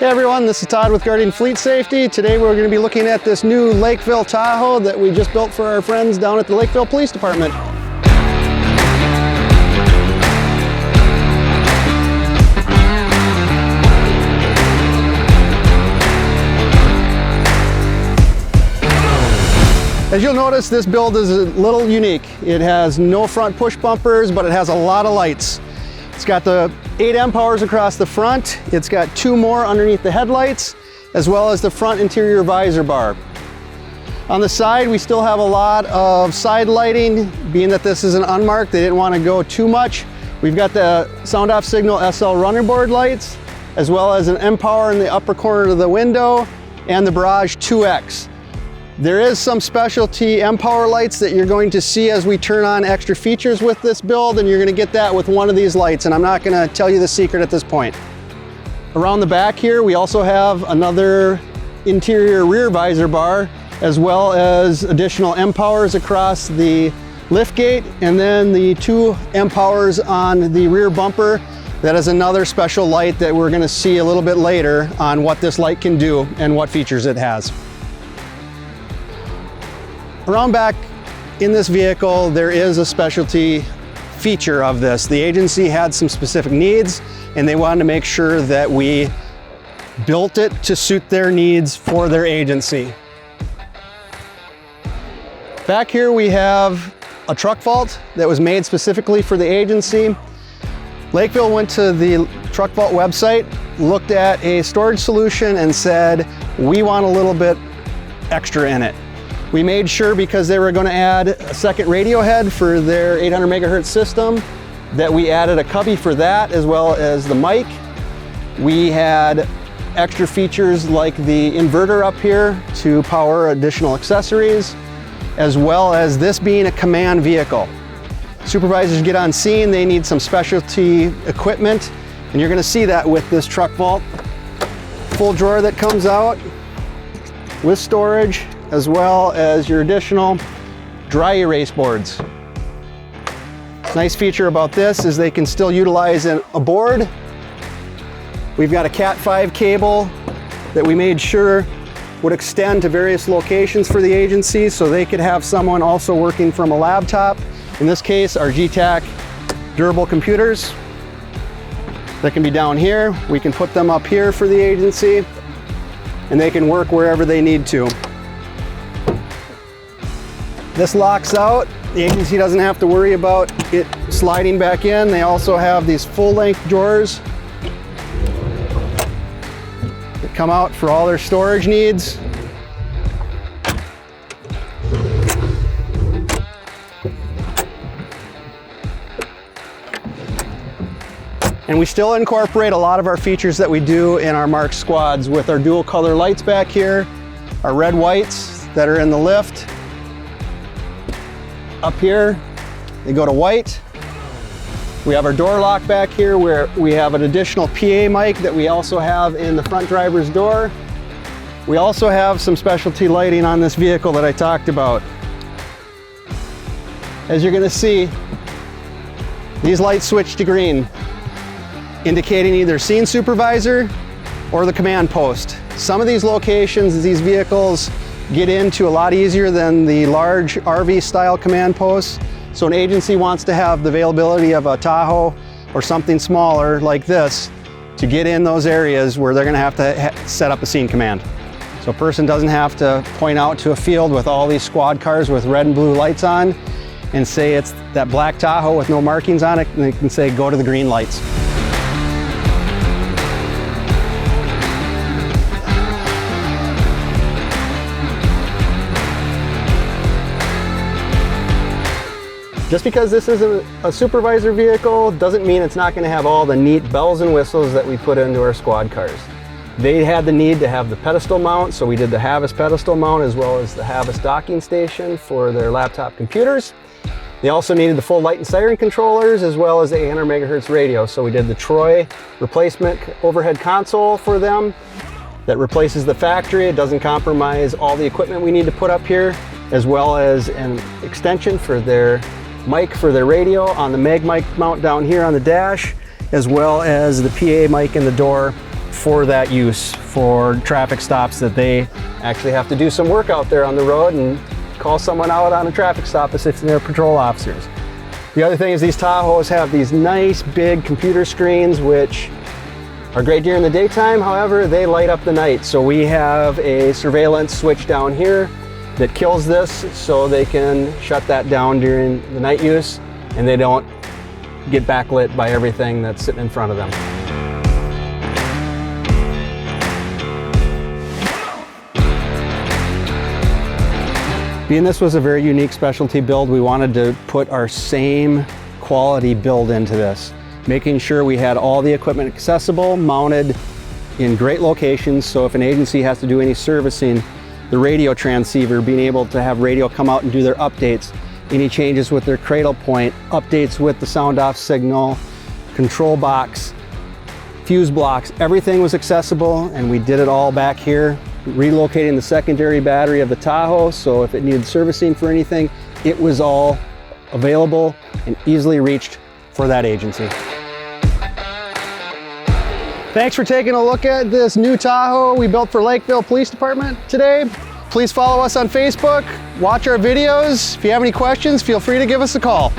Hey everyone, this is Todd with Guardian Fleet Safety. Today we're going to be looking at this new Lakeville Tahoe that we just built for our friends down at the Lakeville Police Department. As you'll notice, this build is a little unique. It has no front push bumpers, but it has a lot of lights. It's got the 8 M-Powers across the front. It's got 2 more underneath the headlights, as well as the front interior visor bar. On the side, we still have a lot of side lighting. Being that this is an unmarked, they didn't want to go too much. We've got the SoundOff Signal SL running board lights, as well as an M-Power in the upper corner of the window, and the Barrage 2X. There is some specialty M-Power lights that you're going to see as we turn on extra features with this build, and you're going to get that with one of these lights, and I'm not going to tell you the secret at this point. Around the back here, we also have another interior rear visor bar, as well as additional M-Powers across the lift gate, and then the 2 M-Powers on the rear bumper. That is another special light that we're going to see a little bit later on what this light can do and what features it has. Around back in this vehicle, there is a specialty feature of this. The agency had some specific needs, and they wanted to make sure that we built it to suit their needs for their agency. Back here we have a TruckVault that was made specifically for the agency. Lakeville went to the TruckVault website, looked at a storage solution, and said, we want a little bit extra in it. We made sure, because they were going to add a second radio head for their 800 megahertz system, that we added a cubby for that, as well as the mic. We had extra features like the inverter up here to power additional accessories, as well as this being a command vehicle. Supervisors get on scene, they need some specialty equipment, and you're going to see that with this TruckVault. Full drawer that comes out with storage, as well as your additional dry erase boards. Nice feature about this is they can still utilize a board. We've got a Cat 5 cable that we made sure would extend to various locations for the agency, so they could have someone also working from a laptop. In this case, our GTAC durable computers that can be down here. We can put them up here for the agency, and they can work wherever they need to. This locks out. The agency doesn't have to worry about it sliding back in. They also have these full-length drawers that come out for all their storage needs. And we still incorporate a lot of our features that we do in our marked squads with our dual color lights back here, our red whites that are in the lift. Up here, they go to white. We have our door lock back here where we have an additional PA mic that we also have in the front driver's door. We also have some specialty lighting on this vehicle that I talked about. As you're going to see, these lights switch to green, indicating either scene supervisor or the command post. Some of these locations, these vehicles get into a lot easier than the large RV style command posts. So an agency wants to have the availability of a Tahoe or something smaller like this to get in those areas where they're going to have to set up a scene command. So a person doesn't have to point out to a field with all these squad cars with red and blue lights on and say it's that black Tahoe with no markings on it, and they can say go to the green lights. Just because this is a supervisor vehicle doesn't mean it's not going to have all the neat bells and whistles that we put into our squad cars. They had the need to have the pedestal mount, so we did the Havas pedestal mount as well as the Havas docking station for their laptop computers. They also needed the full light and siren controllers as well as the 800 megahertz radio, so we did the Troy replacement overhead console for them that replaces the factory. It doesn't compromise all the equipment we need to put up here, as well as an extension for their mic for their radio on the mag mic mount down here on the dash, as well as the PA mic in the door for that use, for traffic stops that they actually have to do some work out there on the road and call someone out on a traffic stop assisting their patrol officers. The other thing is these Tahoes have these nice big computer screens which are great during the daytime, however they light up the night. So we have a surveillance switch down here that kills this so they can shut that down during the night use and they don't get backlit by everything that's sitting in front of them. Being this was a very unique specialty build, we wanted to put our same quality build into this, making sure we had all the equipment accessible, mounted in great locations, so if an agency has to do any servicing, the radio transceiver, being able to have radio come out and do their updates, any changes with their cradle point, updates with the SoundOff Signal, control box, fuse blocks, everything was accessible, and we did it all back here, relocating the secondary battery of the Tahoe, so if it needed servicing for anything, it was all available and easily reached for that agency. Thanks for taking a look at this new Tahoe we built for Lakeville Police Department today. Please follow us on Facebook, watch our videos. If you have any questions, feel free to give us a call.